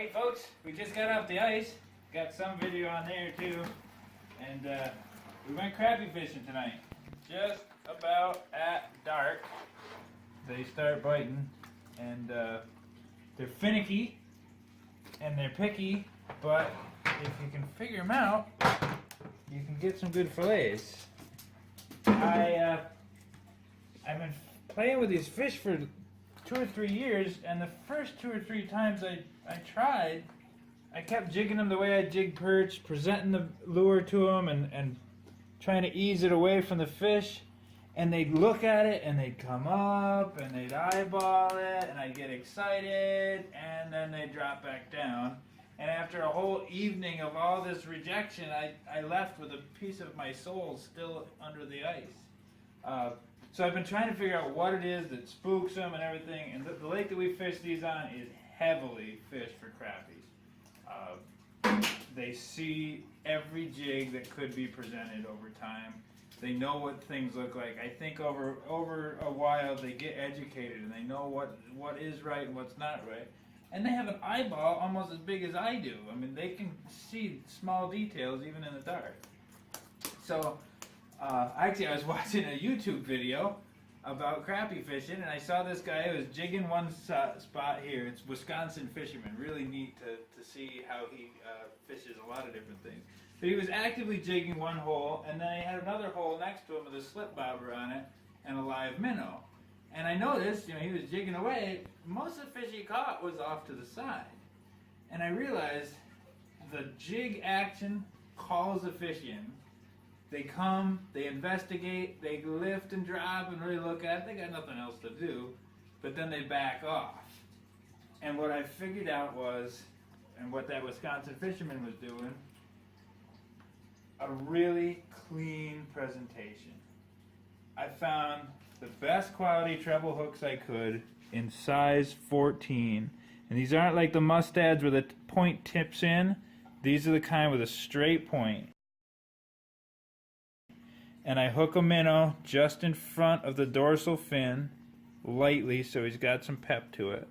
Hey folks, we just got off the ice. Got some video on there too. And we went crappie fishing tonight. Just about at dark, they start biting. And they're finicky and they're picky, but if you can figure them out, you can get some good fillets. I've been playing with these fish for 2 or 3 years, and the first 2 or 3 times I tried, I kept jigging them the way I jig perch, presenting the lure to them and trying to ease it away from the fish, and they'd look at it and they'd come up and they'd eyeball it and I'd get excited and then they'd drop back down. And after a whole evening of all this rejection, I left with a piece of my soul still under the ice. So I've been trying to figure out what it is that spooks them and everything, and the lake that we fish these on is heavily fished for crappies. They see every jig that could be presented over time. They know what things look like. I think over a while they get educated and they know what is right and what's not right. And they have an eyeball almost as big as I do. I mean, they can see small details even in the dark. So actually, I was watching a YouTube video about crappie fishing, and I saw this guy who was jigging one spot here. It's Wisconsin fisherman. Really neat to see how he fishes a lot of different things. But he was actively jigging one hole, and then he had another hole next to him with a slip bobber on it and a live minnow. And I noticed, he was jigging away. Most of the fish he caught was off to the side. And I realized the jig action calls the fish in. They come, they investigate, they lift and drop and really look at it. They got nothing else to do, but then they back off. And what I figured out was, and what that Wisconsin fisherman was doing, a really clean presentation. I found the best quality treble hooks I could in size 14. And these aren't like the mustads where the point tips in. These are the kind with a straight point. And I hook a minnow just in front of the dorsal fin, lightly, so he's got some pep to it.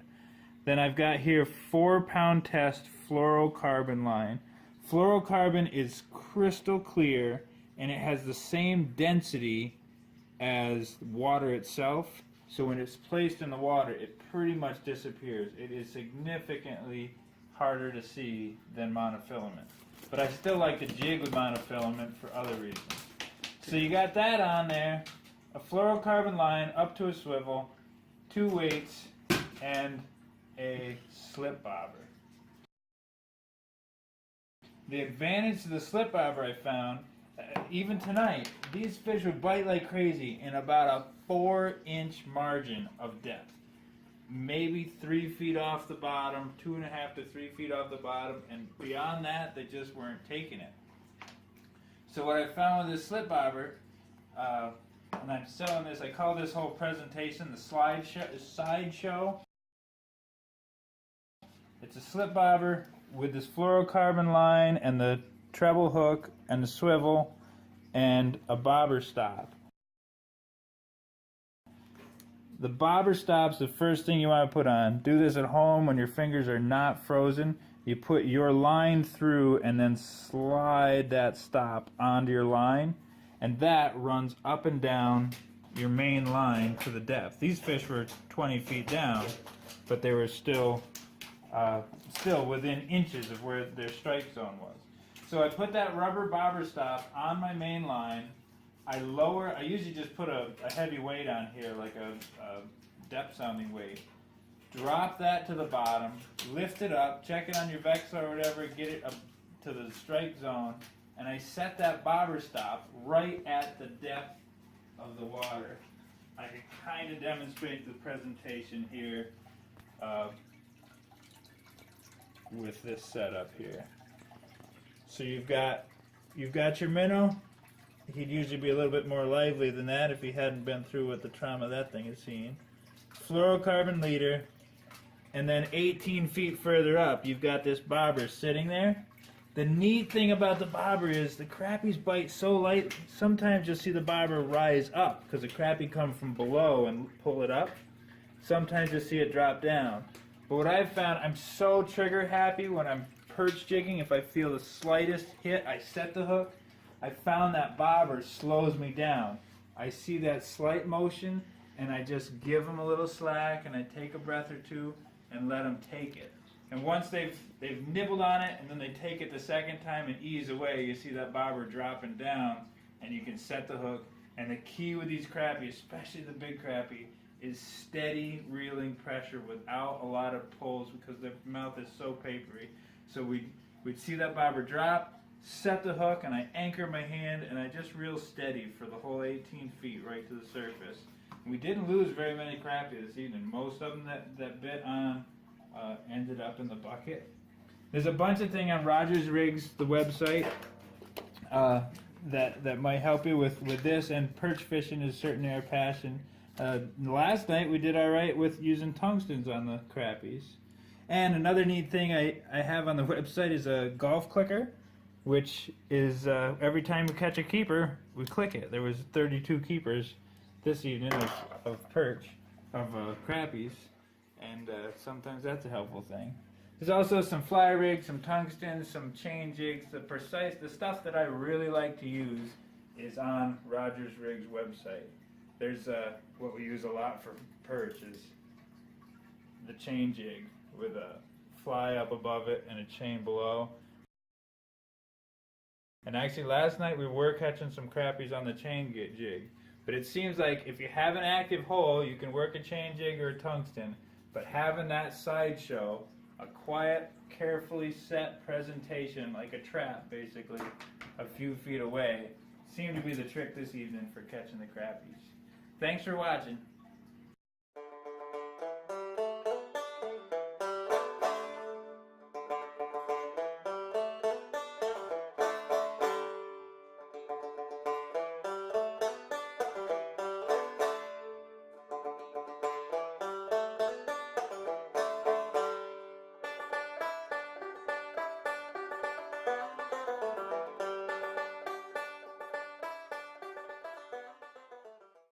Then I've got here 4-pound test fluorocarbon line. Fluorocarbon is crystal clear, and it has the same density as water itself. So when it's placed in the water, it pretty much disappears. It is significantly harder to see than monofilament. But I still like to jig with monofilament for other reasons. So you got that on there, a fluorocarbon line up to a swivel, 2 weights, and a slip bobber. The advantage to the slip bobber I found, even tonight, these fish would bite like crazy in about a 4-inch margin of depth. Maybe 3 feet off the bottom, 2.5 to 3 feet off the bottom, and beyond that, they just weren't taking it. So what I found with this slip bobber, and I'm selling this, I call this whole presentation the sideshow. It's a slip bobber with this fluorocarbon line and the treble hook and the swivel and a bobber stop. The bobber stop's the first thing you want to put on. Do this at home when your fingers are not frozen. You put your line through and then slide that stop onto your line, and that runs up and down your main line to the depth. These fish were 20 feet down, but they were still within inches of where their strike zone was. So I put that rubber bobber stop on my main line. I usually just put a heavy weight on here, like a depth sounding weight. Drop that to the bottom, lift it up, check it on your Vexler or whatever, get it up to the strike zone, and I set that bobber stop right at the depth of the water. I can kind of demonstrate the presentation here with this setup here. So you've got your minnow. He'd usually be a little bit more lively than that if he hadn't been through what the trauma that thing has seen. Fluorocarbon leader. And then 18 feet further up, you've got this bobber sitting there. The neat thing about the bobber is the crappies bite so light, sometimes you'll see the bobber rise up because the crappie come from below and pull it up. Sometimes you'll see it drop down. But what I've found, I'm so trigger happy when I'm perch jigging. If I feel the slightest hit, I set the hook. I found that bobber slows me down. I see that slight motion, and I just give them a little slack, and I take a breath or two, and let them take it. And once they've nibbled on it, and then they take it the second time and ease away, you see that bobber dropping down, and you can set the hook. And the key with these crappie, especially the big crappie, is steady reeling pressure without a lot of pulls, because their mouth is so papery. So we'd see that bobber drop, set the hook, and I anchor my hand, and I just reel steady for the whole 18 feet right to the surface. And we didn't lose very many crappie this evening. Most of them that bit on ended up in the bucket. There's a bunch of things on Rogers Rigs, the website, that might help you with this, and perch fishing is certainly our passion. Last night we did all right with using tungstens on the crappies. And another neat thing I have on the website is a golf clicker, which is every time we catch a keeper, we click it. There was 32 keepers this evening of perch, of crappies, and sometimes that's a helpful thing. There's also some fly rigs, some tungstens, some chain jigs. The stuff that I really like to use is on Rogers Rigs website. There's what we use a lot for perch is the chain jig with a fly up above it and a chain below. And actually last night we were catching some crappies on the chain jig. But it seems like if you have an active hole, you can work a chain jig or a tungsten. But having that sideshow, a quiet, carefully set presentation, like a trap basically, a few feet away, seemed to be the trick this evening for catching the crappies. Thanks for watching.